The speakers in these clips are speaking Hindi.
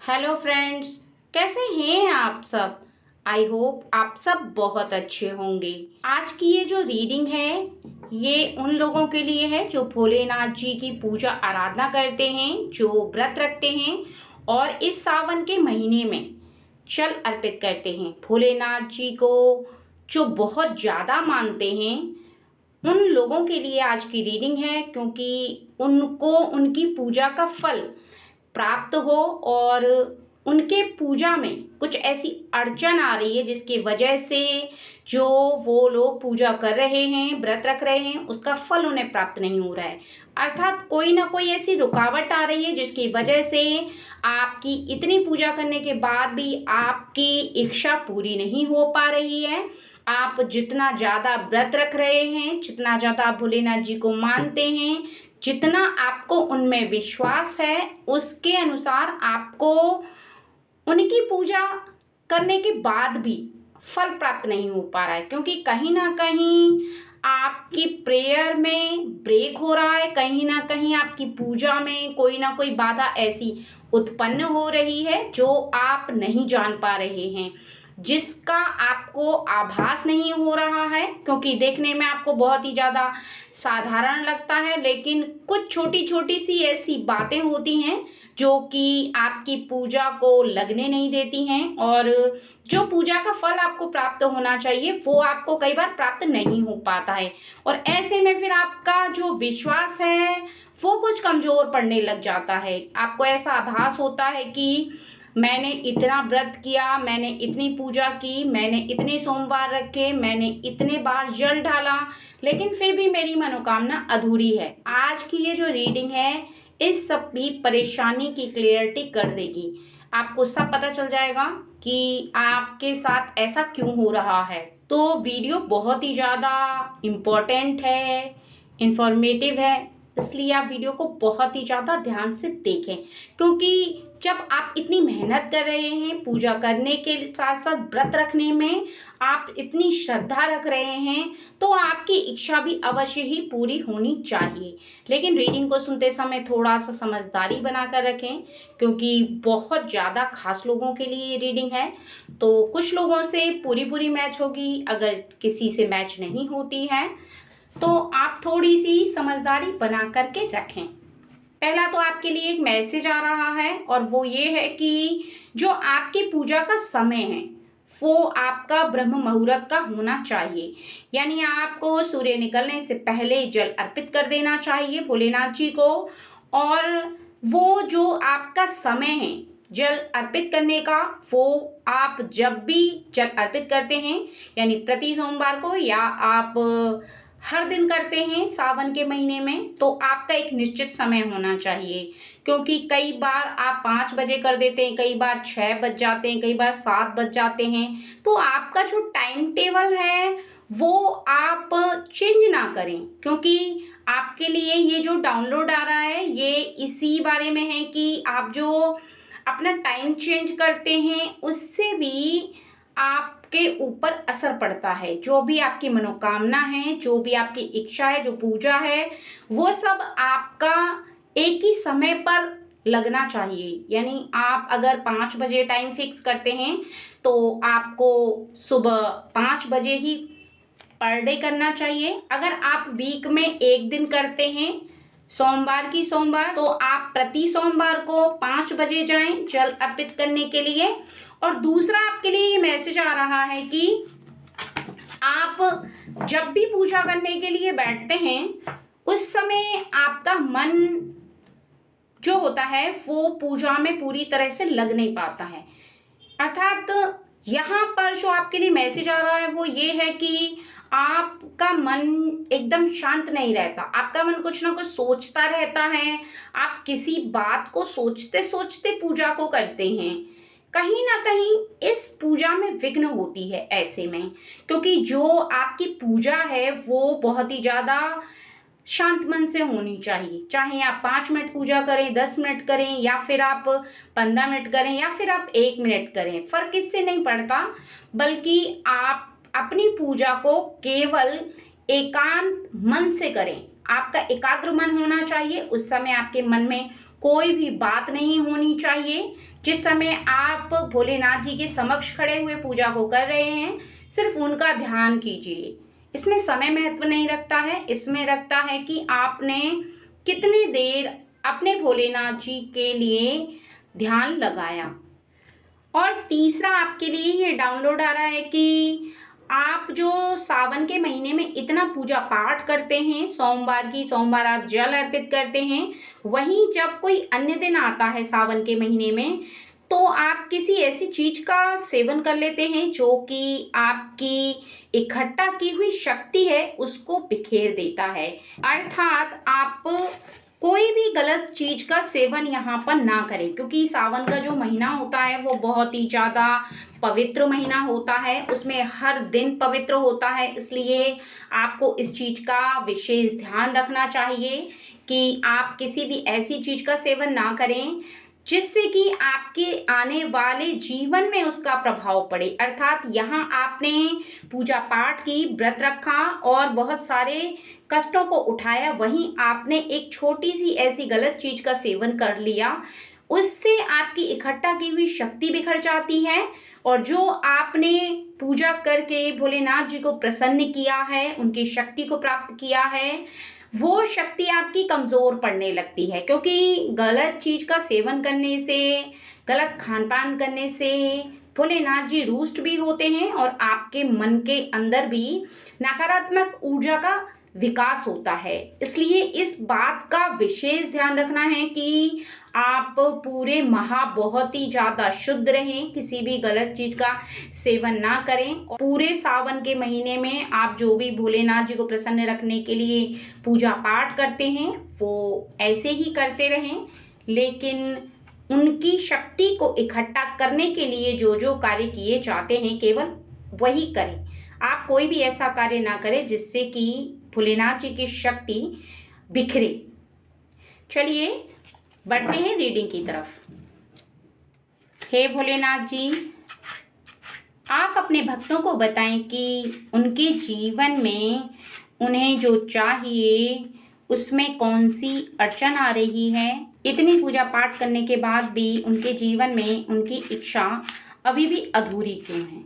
हेलो फ्रेंड्स, कैसे हैं आप सब। आई होप आप सब बहुत अच्छे होंगे। आज की ये जो रीडिंग है ये उन लोगों के लिए है जो भोलेनाथ जी की पूजा आराधना करते हैं, जो व्रत रखते हैं और इस सावन के महीने में जल अर्पित करते हैं भोलेनाथ जी को, जो बहुत ज़्यादा मानते हैं। उन लोगों के लिए आज की रीडिंग है, क्योंकि उनको उनकी पूजा का फल प्राप्त हो और उनके पूजा में कुछ ऐसी अड़चन आ रही है जिसकी वजह से जो वो लोग पूजा कर रहे हैं, व्रत रख रहे हैं, उसका फल उन्हें प्राप्त नहीं हो रहा है। अर्थात कोई ना कोई ऐसी रुकावट आ रही है जिसकी वजह से आपकी इतनी पूजा करने के बाद भी आपकी इच्छा पूरी नहीं हो पा रही है। आप जितना ज़्यादा व्रत रख रहे हैं, जितना ज़्यादा आप भोलेनाथ जी को मानते हैं, जितना आपको उनमें विश्वास है, उसके अनुसार आपको उनकी पूजा करने के बाद भी फल प्राप्त नहीं हो पा रहा है, क्योंकि कहीं ना कहीं आपकी प्रेयर में ब्रेक हो रहा है। कहीं ना कहीं आपकी पूजा में कोई ना कोई बाधा ऐसी उत्पन्न हो रही है जो आप नहीं जान पा रहे हैं, जिसका आपको आभास नहीं हो रहा है, क्योंकि देखने में आपको बहुत ही ज़्यादा साधारण लगता है, लेकिन कुछ छोटी छोटी सी ऐसी बातें होती हैं जो कि आपकी पूजा को लगने नहीं देती हैं, और जो पूजा का फल आपको प्राप्त होना चाहिए वो आपको कई बार प्राप्त नहीं हो पाता है। और ऐसे में फिर आपका जो विश्वास है वो कुछ कमज़ोर पड़ने लग जाता है। आपको ऐसा आभास होता है कि मैंने इतना व्रत किया, मैंने इतनी पूजा की, मैंने इतने सोमवार रखे, मैंने इतने बार जल ढाला, लेकिन फिर भी मेरी मनोकामना अधूरी है। आज की ये जो रीडिंग है इस सब भी परेशानी की क्लियरिटी कर देगी। आपको सब पता चल जाएगा कि आपके साथ ऐसा क्यों हो रहा है। तो वीडियो बहुत ही ज़्यादा इम्पोर्टेंट है, इंफॉर्मेटिव है, इसलिए आप वीडियो को बहुत ही ज़्यादा ध्यान से देखें, क्योंकि जब आप इतनी मेहनत कर रहे हैं पूजा करने के साथ साथ व्रत रखने में, आप इतनी श्रद्धा रख रहे हैं, तो आपकी इच्छा भी अवश्य ही पूरी होनी चाहिए। लेकिन रीडिंग को सुनते समय थोड़ा सा समझदारी बनाकर रखें, क्योंकि बहुत ज़्यादा खास लोगों के लिए ये रीडिंग है। तो कुछ लोगों से पूरी पूरी मैच होगी, अगर किसी से मैच नहीं होती है तो आप थोड़ी सी समझदारी बना करके रखें। पहला तो आपके लिए एक मैसेज आ रहा है, और वो ये है कि जो आपकी पूजा का समय है वो आपका ब्रह्म मुहूर्त का होना चाहिए, यानी आपको सूर्य निकलने से पहले जल अर्पित कर देना चाहिए भोलेनाथ जी को। और वो जो आपका समय है जल अर्पित करने का, वो आप जब भी जल अर्पित करते हैं, यानी प्रति सोमवार को या आप हर दिन करते हैं सावन के महीने में, तो आपका एक निश्चित समय होना चाहिए। क्योंकि कई बार आप 5 बजे कर देते हैं, कई बार 6 बज जाते हैं, कई बार 7 बज जाते हैं। तो आपका जो टाइम टेबल है वो आप चेंज ना करें, क्योंकि आपके लिए ये जो डाउनलोड आ रहा है ये इसी बारे में है कि आप जो अपना टाइम चेंज करते हैं उससे भी आपके ऊपर असर पड़ता है। जो भी आपकी मनोकामना है, जो भी आपकी इच्छा है, जो पूजा है, वो सब आपका एक ही समय पर लगना चाहिए। यानी आप अगर 5 बजे टाइम फिक्स करते हैं तो आपको सुबह 5 बजे ही पर डे करना चाहिए। अगर आप वीक में एक दिन करते हैं सोमवार की सोमवार, तो आप प्रति सोमवार को 5 बजे जाएं जल अर्पित करने के लिए। और दूसरा आपके लिए ये मैसेज आ रहा है कि आप जब भी पूजा करने के लिए बैठते हैं उस समय आपका मन जो होता है वो पूजा में पूरी तरह से लग नहीं पाता है। अर्थात यहाँ पर जो आपके लिए मैसेज आ रहा है वो ये है कि आपका मन एकदम शांत नहीं रहता, आपका मन कुछ ना कुछ सोचता रहता है। आप किसी बात को सोचते सोचते पूजा को करते हैं। कहीं ना कहीं इस पूजा में विघ्न होती है ऐसे में, क्योंकि जो आपकी पूजा है वो बहुत ही ज़्यादा शांत मन से होनी चाहिए। चाहे आप 5 मिनट पूजा करें, 10 मिनट करें, या फिर आप 15 मिनट करें, या फिर आप 1 मिनट करें, फर्क इससे नहीं पड़ता। बल्कि आप अपनी पूजा को केवल एकांत मन से करें। आपका एकाग्र मन होना चाहिए। उस समय आपके मन में कोई भी बात नहीं होनी चाहिए जिस समय आप भोलेनाथ जी के समक्ष खड़े हुए पूजा को कर रहे हैं, सिर्फ उनका ध्यान कीजिए। इसमें समय महत्व नहीं रखता है, इसमें रखता है कि आपने कितनी देर अपने भोलेनाथ जी के लिए ध्यान लगाया। और तीसरा आपके लिए ये डाउनलोड आ रहा है कि आप जो सावन के महीने में इतना पूजा पाठ करते हैं, सोमवार आप जल अर्पित करते हैं, वहीं जब कोई अन्य दिन आता है सावन के महीने में, तो आप किसी ऐसी चीज का सेवन कर लेते हैं जो कि आपकी इकट्ठा की हुई शक्ति है उसको बिखेर देता है। अर्थात आप कोई भी गलत चीज का सेवन यहाँ पर ना करें, क्योंकि सावन का जो महीना होता है वो बहुत ही ज़्यादा पवित्र महीना होता है, उसमें हर दिन पवित्र होता है। इसलिए आपको इस चीज का विशेष ध्यान रखना चाहिए कि आप किसी भी ऐसी चीज का सेवन ना करें जिससे कि आपके आने वाले जीवन में उसका प्रभाव पड़े। अर्थात यहाँ आपने पूजा पाठ की, व्रत रखा और बहुत सारे कष्टों को उठाया, वहीं आपने एक छोटी सी ऐसी गलत चीज का सेवन कर लिया, उससे आपकी इकट्ठा की हुई शक्ति बिखर जाती है। और जो आपने पूजा करके भोलेनाथ जी को प्रसन्न किया है, उनकी शक्ति को प्राप्त किया है, वो शक्ति आपकी कमज़ोर पड़ने लगती है। क्योंकि गलत चीज़ का सेवन करने से, गलत खान पान करने से भोलेनाथ जी रुष्ट भी होते हैं और आपके मन के अंदर भी नकारात्मक ऊर्जा का विकास होता है। इसलिए इस बात का विशेष ध्यान रखना है कि आप पूरे माह बहुत ही ज़्यादा शुद्ध रहें, किसी भी गलत चीज़ का सेवन ना करें। पूरे सावन के महीने में आप जो भी भोलेनाथ जी को प्रसन्न रखने के लिए पूजा पाठ करते हैं वो ऐसे ही करते रहें, लेकिन उनकी शक्ति को इकट्ठा करने के लिए जो जो कार्य किए जाते हैं केवल वही करें। आप कोई भी ऐसा कार्य ना करें जिससे कि भोलेनाथ जी की शक्ति बिखरे। चलिए बढ़ते हैं रीडिंग की तरफ। हे भोलेनाथ जी, आप अपने भक्तों को बताएं कि उनके जीवन में उन्हें जो चाहिए उसमें कौन सी अड़चन आ रही है। इतनी पूजा पाठ करने के बाद भी उनके जीवन में उनकी इच्छा अभी भी अधूरी क्यों है।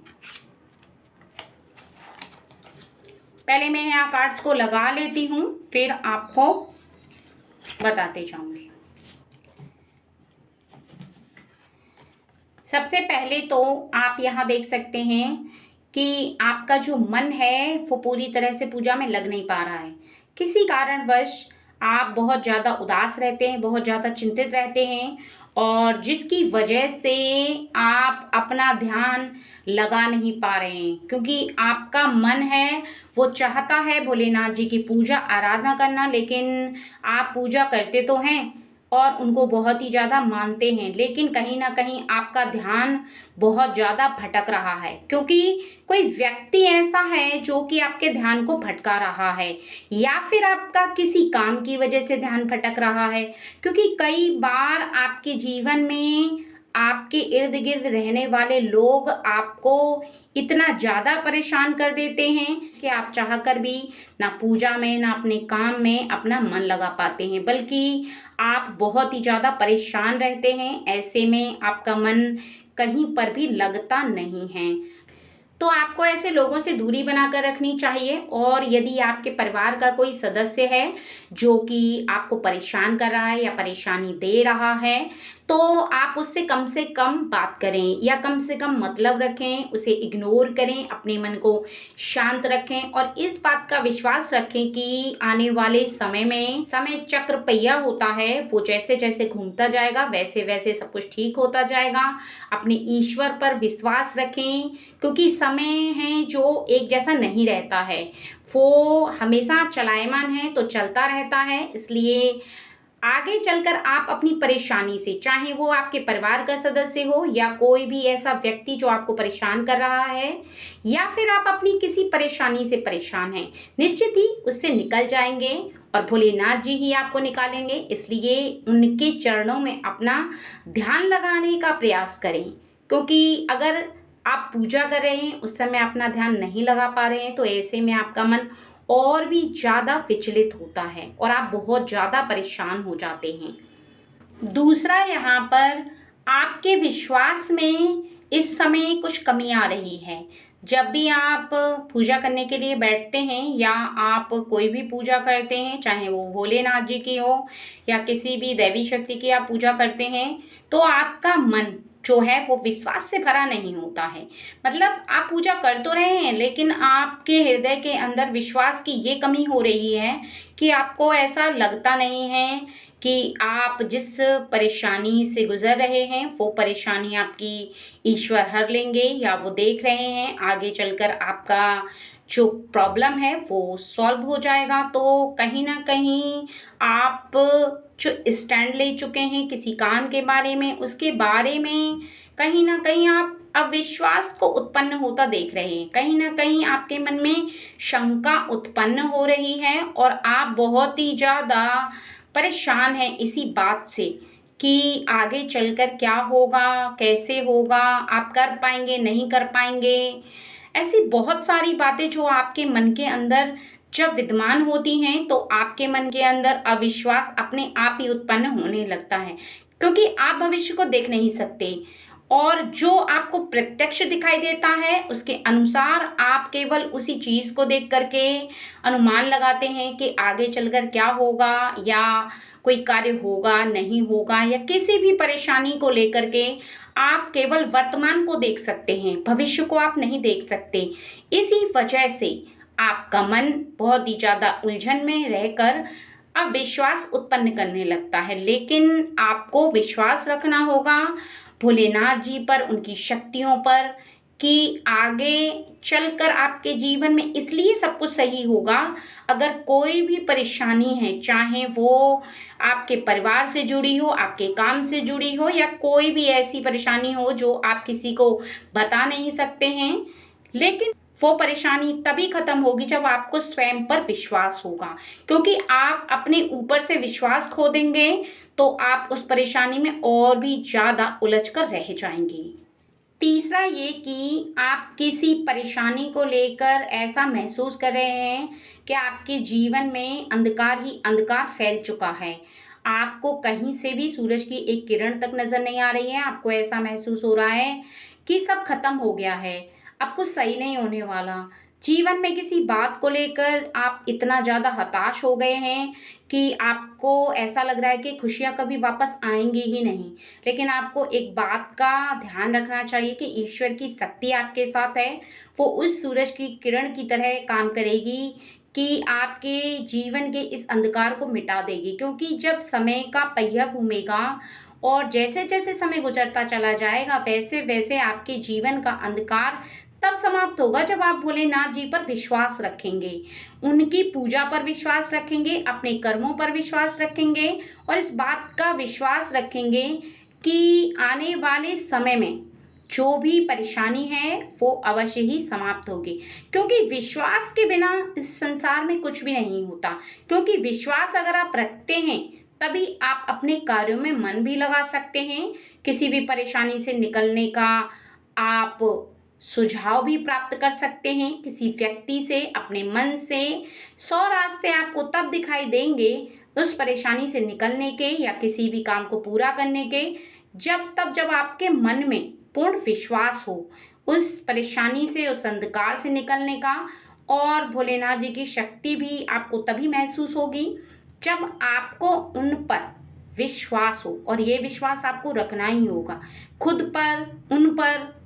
पहले मैं यहाँ कार्ड्स को लगा लेती हूँ, फिर आपको बताते जाऊंगी। सबसे पहले तो आप यहाँ देख सकते हैं कि आपका जो मन है वो पूरी तरह से पूजा में लग नहीं पा रहा है। किसी कारणवश आप बहुत ज़्यादा उदास रहते हैं, बहुत ज़्यादा चिंतित रहते हैं, और जिसकी वजह से आप अपना ध्यान लगा नहीं पा रहे हैं। क्योंकि आपका मन है वो चाहता है भोलेनाथ जी की पूजा आराधना करना, लेकिन आप पूजा करते तो हैं और उनको बहुत ही ज़्यादा मानते हैं, लेकिन कहीं ना कहीं आपका ध्यान बहुत ज़्यादा भटक रहा है। क्योंकि कोई व्यक्ति ऐसा है जो कि आपके ध्यान को भटका रहा है, या फिर आपका किसी काम की वजह से ध्यान भटक रहा है। क्योंकि कई बार आपके जीवन में आपके इर्द गिर्द रहने वाले लोग आपको इतना ज़्यादा परेशान कर देते हैं कि आप चाहकर भी ना पूजा में ना अपने काम में अपना मन लगा पाते हैं, बल्कि आप बहुत ही ज़्यादा परेशान रहते हैं। ऐसे में आपका मन कहीं पर भी लगता नहीं है। तो आपको ऐसे लोगों से दूरी बनाकर रखनी चाहिए। और यदि आपके परिवार का कोई सदस्य है जो कि आपको परेशान कर रहा है या परेशानी दे रहा है, तो आप उससे कम बात करें या कम से कम मतलब रखें, उसे इग्नोर करें, अपने मन को शांत रखें और इस बात का विश्वास रखें कि आने वाले समय में समय चक्र पहिया होता है, वो जैसे जैसे घूमता जाएगा वैसे वैसे सब कुछ ठीक होता जाएगा। अपने ईश्वर पर विश्वास रखें, क्योंकि समय है जो एक जैसा नहीं रहता है, वो हमेशा चलायमान है तो चलता रहता है। इसलिए आगे चलकर आप अपनी परेशानी से, चाहे वो आपके परिवार का सदस्य हो या कोई भी ऐसा व्यक्ति जो आपको परेशान कर रहा है, या फिर आप अपनी किसी परेशानी से परेशान हैं, निश्चित ही उससे निकल जाएंगे और भोलेनाथ जी ही आपको निकालेंगे। इसलिए उनके चरणों में अपना ध्यान लगाने का प्रयास करें, क्योंकि अगर आप पूजा कर रहे हैं उस समय अपना ध्यान नहीं लगा पा रहे हैं तो ऐसे में आपका मन और भी ज़्यादा विचलित होता है और आप बहुत ज़्यादा परेशान हो जाते हैं। दूसरा, यहाँ पर आपके विश्वास में इस समय कुछ कमी आ रही है। जब भी आप पूजा करने के लिए बैठते हैं या आप कोई भी पूजा करते हैं, चाहे वो भोलेनाथ जी की हो या किसी भी देवी शक्ति की आप पूजा करते हैं, तो आपका मन जो है वो विश्वास से भरा नहीं होता है। मतलब आप पूजा कर तो रहे हैं, लेकिन आपके हृदय के अंदर विश्वास की ये कमी हो रही है कि आपको ऐसा लगता नहीं है कि आप जिस परेशानी से गुजर रहे हैं वो परेशानी आपकी ईश्वर हर लेंगे, या वो देख रहे हैं आगे चलकर आपका जो प्रॉब्लम है वो सॉल्व हो जाएगा। तो कहीं ना कहीं आप जो स्टैंड ले चुके हैं किसी काम के बारे में, उसके बारे में कहीं ना कहीं आप अविश्वास को उत्पन्न होता देख रहे हैं। कहीं ना कहीं आपके मन में शंका उत्पन्न हो रही है और आप बहुत ही ज़्यादा परेशान हैं इसी बात से कि आगे चलकर क्या होगा, कैसे होगा, आप कर पाएंगे नहीं कर पाएंगे। ऐसी बहुत सारी बातें जो आपके मन के अंदर जब विद्यमान होती हैं तो आपके मन के अंदर अविश्वास अपने आप ही उत्पन्न होने लगता है, क्योंकि आप भविष्य को देख नहीं सकते और जो आपको प्रत्यक्ष दिखाई देता है उसके अनुसार आप केवल उसी चीज़ को देख करके अनुमान लगाते हैं कि आगे चलकर क्या होगा, या कोई कार्य होगा नहीं होगा, या किसी भी परेशानी को लेकर के आप केवल वर्तमान को देख सकते हैं, भविष्य को आप नहीं देख सकते। इसी वजह से आपका मन बहुत ही ज़्यादा उलझन में रहकर अविश्वास उत्पन्न करने लगता है। लेकिन आपको विश्वास रखना होगा भोलेनाथ जी पर, उनकी शक्तियों पर, कि आगे चलकर आपके जीवन में इसलिए सब कुछ सही होगा। अगर कोई भी परेशानी है, चाहे वो आपके परिवार से जुड़ी हो, आपके काम से जुड़ी हो, या कोई भी ऐसी परेशानी हो जो आप किसी को बता नहीं सकते हैं, लेकिन वो परेशानी तभी खत्म होगी जब आपको स्वयं पर विश्वास होगा। क्योंकि आप अपने ऊपर से विश्वास खो देंगे तो आप उस परेशानी में और भी ज़्यादा उलझ कर रह जाएंगे। तीसरा ये कि आप किसी परेशानी को लेकर ऐसा महसूस कर रहे हैं कि आपके जीवन में अंधकार ही अंधकार फैल चुका है। आपको कहीं से भी सूरज की एक किरण तक नज़र नहीं आ रही है। आपको ऐसा महसूस हो रहा है कि सब खत्म हो गया है, अब कुछ सही नहीं होने वाला। जीवन में किसी बात को लेकर आप इतना ज़्यादा हताश हो गए हैं कि आपको ऐसा लग रहा है कि खुशियाँ कभी वापस आएंगी ही नहीं। लेकिन आपको एक बात का ध्यान रखना चाहिए कि ईश्वर की शक्ति आपके साथ है। वो उस सूरज की किरण की तरह काम करेगी कि आपके जीवन के इस अंधकार को मिटा देगी। क्योंकि जब समय का पहिया घूमेगा और जैसे जैसे समय गुजरता चला जाएगा, वैसे वैसे आपके जीवन का अंधकार तब समाप्त होगा जब आप भोलेनाथ जी पर विश्वास रखेंगे, उनकी पूजा पर विश्वास रखेंगे, अपने कर्मों पर विश्वास रखेंगे और इस बात का विश्वास रखेंगे कि आने वाले समय में जो भी परेशानी है वो अवश्य ही समाप्त होगी। क्योंकि विश्वास के बिना इस संसार में कुछ भी नहीं होता। क्योंकि विश्वास अगर आप रखते हैं तभी आप अपने कार्यों में मन भी लगा सकते हैं। किसी भी परेशानी से निकलने का आप सुझाव भी प्राप्त कर सकते हैं किसी व्यक्ति से, अपने मन से। 100 रास्ते आपको तब दिखाई देंगे उस परेशानी से निकलने के या किसी भी काम को पूरा करने के, जब आपके मन में पूर्ण विश्वास हो उस परेशानी से, उस अंधकार से निकलने का। और भोलेनाथ जी की शक्ति भी आपको तभी महसूस होगी जब आपको उन पर विश्वास हो, और ये विश्वास आपको रखना ही होगा खुद पर, उन पर।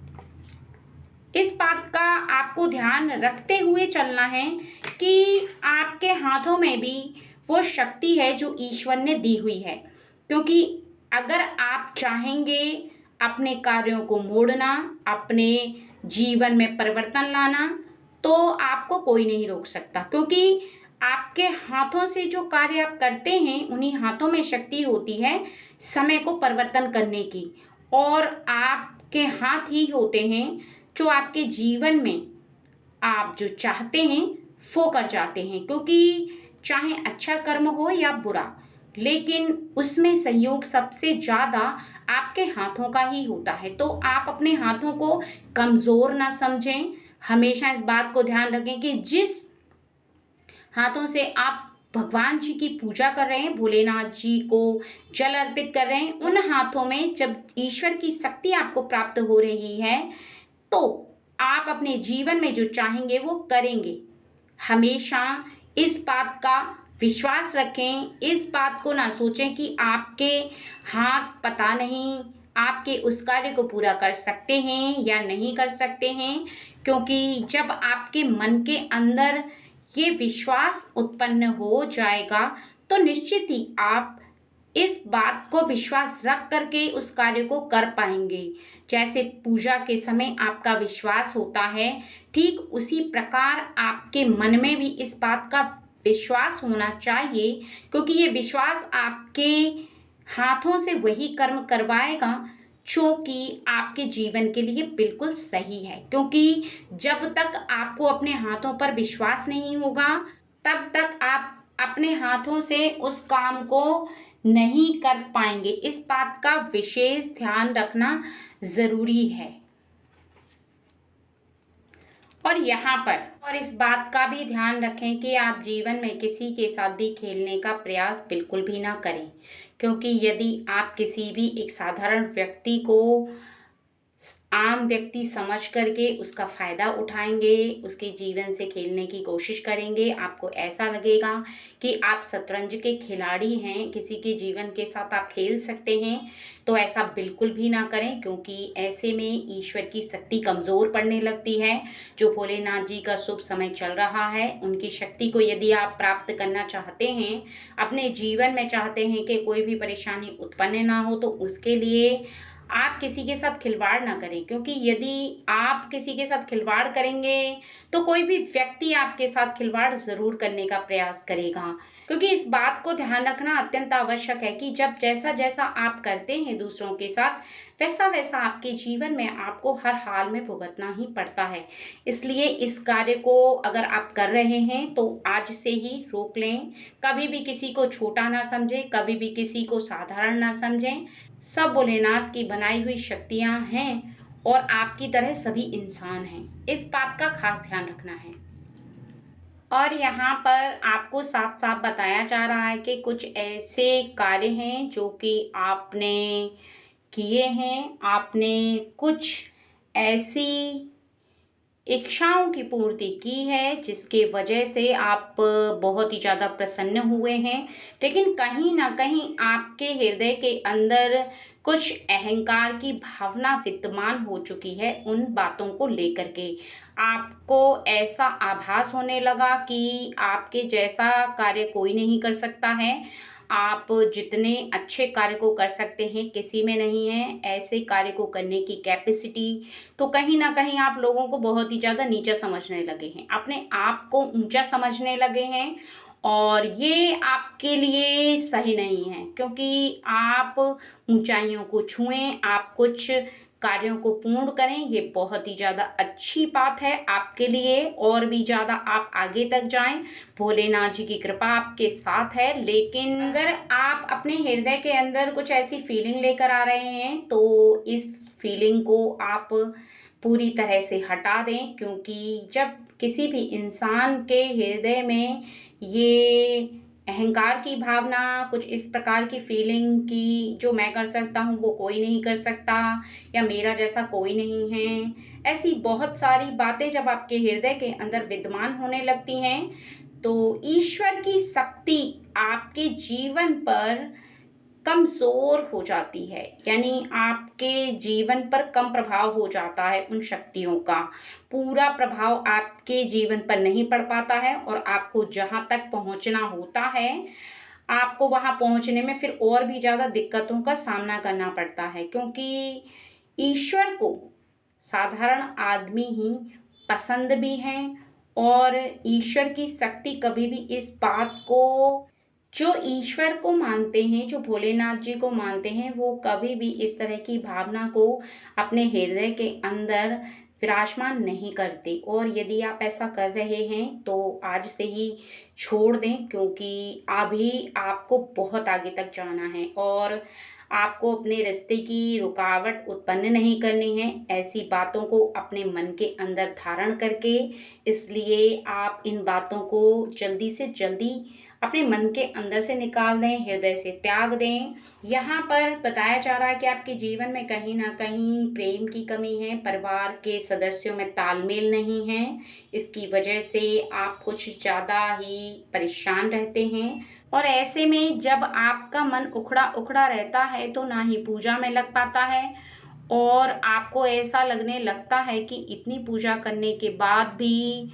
इस बात का आपको ध्यान रखते हुए चलना है कि आपके हाथों में भी वो शक्ति है जो ईश्वर ने दी हुई है। क्योंकि अगर आप चाहेंगे अपने कार्यों को मोड़ना, अपने जीवन में परिवर्तन लाना, तो आपको कोई नहीं रोक सकता। क्योंकि आपके हाथों से जो कार्य आप करते हैं, उन्हीं हाथों में शक्ति होती है समय को परिवर्तन करने की। और आपके हाथ ही होते हैं जो आपके जीवन में आप जो चाहते हैं वो कर जाते हैं। क्योंकि चाहे अच्छा कर्म हो या बुरा, लेकिन उसमें संयोग सबसे ज़्यादा आपके हाथों का ही होता है। तो आप अपने हाथों को कमज़ोर ना समझें। हमेशा इस बात को ध्यान रखें कि जिस हाथों से आप भगवान जी की पूजा कर रहे हैं, भोलेनाथ जी को जल अर्पित कर रहे हैं, उन हाथों में जब ईश्वर की शक्ति आपको प्राप्त हो रही है तो आप अपने जीवन में जो चाहेंगे वो करेंगे। हमेशा इस बात का विश्वास रखें, इस बात को ना सोचें कि आपके हाथ पता नहीं आपके उस कार्य को पूरा कर सकते हैं या नहीं कर सकते हैं, क्योंकि जब आपके मन के अंदर ये विश्वास उत्पन्न हो जाएगा तो निश्चित ही आप इस बात को विश्वास रख करके उस कार्य को कर पाएंगे। जैसे पूजा के समय आपका विश्वास होता है, ठीक उसी प्रकार आपके मन में भी इस बात का विश्वास होना चाहिए, क्योंकि ये विश्वास आपके हाथों से वही कर्म करवाएगा जो कि आपके जीवन के लिए बिल्कुल सही है। क्योंकि जब तक आपको अपने हाथों पर विश्वास नहीं होगा तब तक आप अपने हाथों से उस काम को नहीं कर पाएंगे। इस बात का विशेष ध्यान रखना ज़रूरी है। और यहाँ पर और इस बात का भी ध्यान रखें कि आप जीवन में किसी के साथ भी खेलने का प्रयास बिल्कुल भी ना करें, क्योंकि यदि आप किसी भी एक साधारण व्यक्ति को आम व्यक्ति समझ करके उसका फ़ायदा उठाएंगे, उसके जीवन से खेलने की कोशिश करेंगे, आपको ऐसा लगेगा कि आप शतरंज के खिलाड़ी हैं, किसी के जीवन के साथ आप खेल सकते हैं, तो ऐसा बिल्कुल भी ना करें, क्योंकि ऐसे में ईश्वर की शक्ति कमज़ोर पड़ने लगती है। जो भोलेनाथ जी का शुभ समय चल रहा है, उनकी शक्ति को यदि आप प्राप्त करना चाहते हैं, अपने जीवन में चाहते हैं कि कोई भी परेशानी उत्पन्न ना हो, तो उसके लिए आप किसी के साथ खिलवाड़ ना करें, क्योंकि यदि आप किसी के साथ खिलवाड़ करेंगे तो कोई भी व्यक्ति आपके साथ खिलवाड़ ज़रूर करने का प्रयास करेगा। क्योंकि इस बात को ध्यान रखना अत्यंत आवश्यक है कि जब जैसा जैसा आप करते हैं दूसरों के साथ, वैसा वैसा आपके जीवन में आपको हर हाल में भुगतना ही पड़ता है। इसलिए इस कार्य को अगर आप कर रहे हैं तो आज से ही रोक लें। कभी भी किसी को छोटा ना समझें, कभी भी किसी को साधारण ना समझें। सब भोलेनाथ की बनाई हुई शक्तियाँ हैं और आपकी तरह सभी इंसान हैं। इस बात का खास ध्यान रखना है। और यहाँ पर आपको साफ साफ बताया जा रहा है कि कुछ ऐसे कार्य हैं जो कि आपने किए हैं, आपने कुछ ऐसी इच्छाओं की पूर्ति की है जिसके वजह से आप बहुत ही ज़्यादा प्रसन्न हुए हैं, लेकिन कहीं ना कहीं आपके हृदय के अंदर कुछ अहंकार की भावना विद्यमान हो चुकी है। उन बातों को लेकर के आपको ऐसा आभास होने लगा कि आपके जैसा कार्य कोई नहीं कर सकता है। आप जितने अच्छे कार्य को कर सकते हैं किसी में नहीं है ऐसे कार्य को करने की कैपेसिटी। तो कहीं ना कहीं आप लोगों को बहुत ही ज़्यादा नीचा समझने लगे हैं, अपने आप को ऊंचा समझने लगे हैं, और ये आपके लिए सही नहीं है, क्योंकि आप ऊंचाइयों को छुएं, आप कुछ कार्यों को पूर्ण करें। ये बहुत ही ज़्यादा अच्छी बात है आपके लिए, और भी ज़्यादा आप आगे तक जाएं। भोलेनाथ जी की कृपा आपके साथ है। लेकिन अगर आप अपने हृदय के अंदर कुछ ऐसी फीलिंग लेकर आ रहे हैं तो इस फीलिंग को आप पूरी तरह से हटा दें, क्योंकि जब किसी भी इंसान के हृदय में ये अहंकार की भावना, कुछ इस प्रकार की फीलिंग कि जो मैं कर सकता हूँ वो कोई नहीं कर सकता, या मेरा जैसा कोई नहीं है, ऐसी बहुत सारी बातें जब आपके हृदय के अंदर विद्यमान होने लगती हैं तो ईश्वर की शक्ति आपके जीवन पर कमज़ोर हो जाती है, यानी आपके जीवन पर कम प्रभाव हो जाता है। उन शक्तियों का पूरा प्रभाव आपके जीवन पर नहीं पड़ पाता है, और आपको जहाँ तक पहुँचना होता है आपको वहाँ पहुँचने में फिर और भी ज़्यादा दिक्कतों का सामना करना पड़ता है, क्योंकि ईश्वर को साधारण आदमी ही पसंद भी हैं। और ईश्वर की शक्ति कभी भी इस बात को, जो ईश्वर को मानते हैं, जो भोलेनाथ जी को मानते हैं, वो कभी भी इस तरह की भावना को अपने हृदय के अंदर विराजमान नहीं करते। और यदि आप ऐसा कर रहे हैं तो आज से ही छोड़ दें, क्योंकि अभी आपको बहुत आगे तक जाना है और आपको अपने रिश्ते की रुकावट उत्पन्न नहीं करनी है ऐसी बातों को अपने मन के अंदर धारण करके। इसलिए आप इन बातों को जल्दी से जल्दी अपने मन के अंदर से निकाल दें, हृदय से त्याग दें। यहाँ पर बताया जा रहा है कि आपके जीवन में कहीं ना कहीं प्रेम की कमी है, परिवार के सदस्यों में तालमेल नहीं है। इसकी वजह से आप कुछ ज़्यादा ही परेशान रहते हैं। और ऐसे में जब आपका मन उखड़ा उखड़ा रहता है तो ना ही पूजा में लग पाता है, और आपको ऐसा लगने लगता है कि इतनी पूजा करने के बाद भी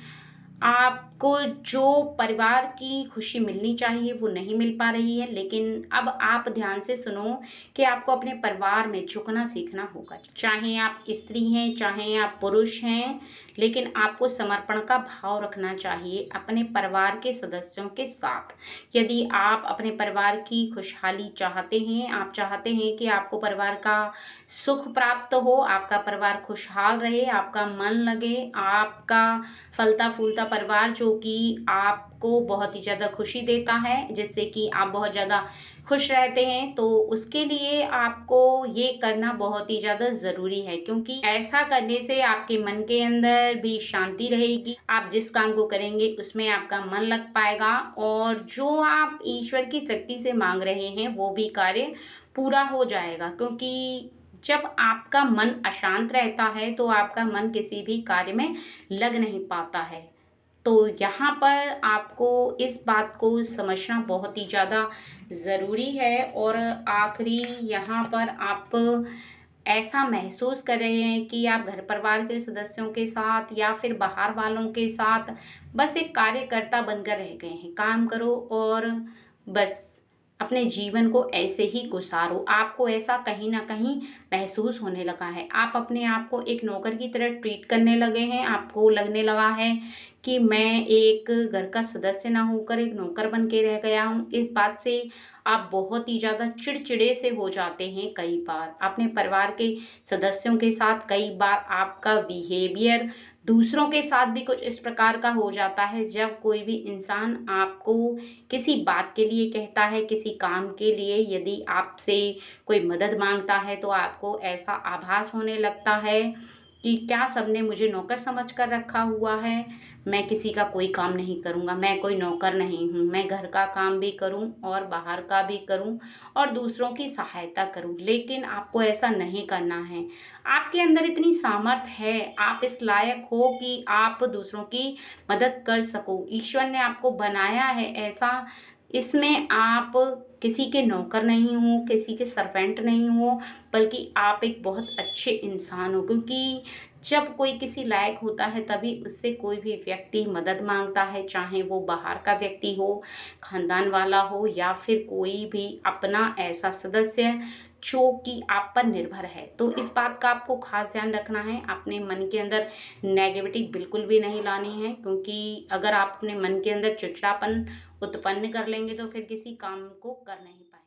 आपको जो परिवार की खुशी मिलनी चाहिए वो नहीं मिल पा रही है। लेकिन अब आप ध्यान से सुनो कि आपको अपने परिवार में झुकना सीखना होगा। चाहे आप स्त्री हैं, चाहे आप पुरुष हैं, लेकिन आपको समर्पण का भाव रखना चाहिए अपने परिवार के सदस्यों के साथ। यदि आप अपने परिवार की खुशहाली चाहते हैं, आप चाहते हैं कि आपको परिवार का सुख प्राप्त हो, आपका परिवार खुशहाल रहे, आपका मन लगे, आपका फलता फूलता परिवार जो कि आपको बहुत ही ज़्यादा खुशी देता है, जिससे कि आप बहुत ज़्यादा खुश रहते हैं, तो उसके लिए आपको ये करना बहुत ही ज़्यादा ज़रूरी है। क्योंकि ऐसा करने से आपके मन के अंदर भी शांति रहेगी। आप जिस काम को करेंगे उसमें आपका मन लग पाएगा, और जो आप ईश्वर की शक्ति से मांग रहे हैं वो भी कार्य पूरा हो जाएगा। क्योंकि जब आपका मन अशांत रहता है तो आपका मन किसी भी कार्य में लग नहीं पाता है। तो यहाँ पर आपको इस बात को समझना बहुत ही ज़्यादा ज़रूरी है। और आखिरी यहाँ पर आप ऐसा महसूस कर रहे हैं कि आप घर परिवार के सदस्यों के साथ या फिर बाहर वालों के साथ बस एक कार्यकर्ता बनकर रह गए हैं। काम करो और बस अपने जीवन को ऐसे ही गुजारो। आपको ऐसा कहीं ना कहीं महसूस होने लगा है। आप अपने आप को एक नौकर की तरह ट्रीट करने लगे हैं। आपको लगने लगा है कि मैं एक घर का सदस्य ना होकर एक नौकर बन के रह गया हूँ। इस बात से आप बहुत ही ज़्यादा चिड़चिड़े से हो जाते हैं। कई बार अपने परिवार के सदस्यों के साथ, कई बार आपका बिहेवियर दूसरों के साथ भी कुछ इस प्रकार का हो जाता है। जब कोई भी इंसान आपको किसी बात के लिए कहता है, किसी काम के लिए, यदि आपसे कोई मदद मांगता है, तो आपको ऐसा आभास होने लगता है कि क्या सबने मुझे नौकर समझ कर रखा हुआ है। मैं किसी का कोई काम नहीं करूँगा, मैं कोई नौकर नहीं हूँ। मैं घर का काम भी करूँ और बाहर का भी करूँ और दूसरों की सहायता करूँ। लेकिन आपको ऐसा नहीं करना है। आपके अंदर इतनी सामर्थ्य है, आप इस लायक हो कि आप दूसरों की मदद कर सको। ईश्वर ने आपको बनाया है ऐसा। इसमें आप किसी के नौकर नहीं हो, किसी के सर्वेंट नहीं हो, बल्कि आप एक बहुत अच्छे इंसान हो। क्योंकि जब कोई किसी लायक होता है तभी उससे कोई भी व्यक्ति मदद मांगता है, चाहे वो बाहर का व्यक्ति हो, खानदान वाला हो, या फिर कोई भी अपना ऐसा सदस्य जो कि आप पर निर्भर है। तो इस बात का आपको खास ध्यान रखना है। अपने मन के अंदर नेगेटिविटी बिल्कुल भी नहीं लानी है, क्योंकि अगर आप अपने मन के अंदर चिड़चिड़ापन उत्पन्न कर लेंगे तो फिर किसी काम को कर नहीं पाएंगे।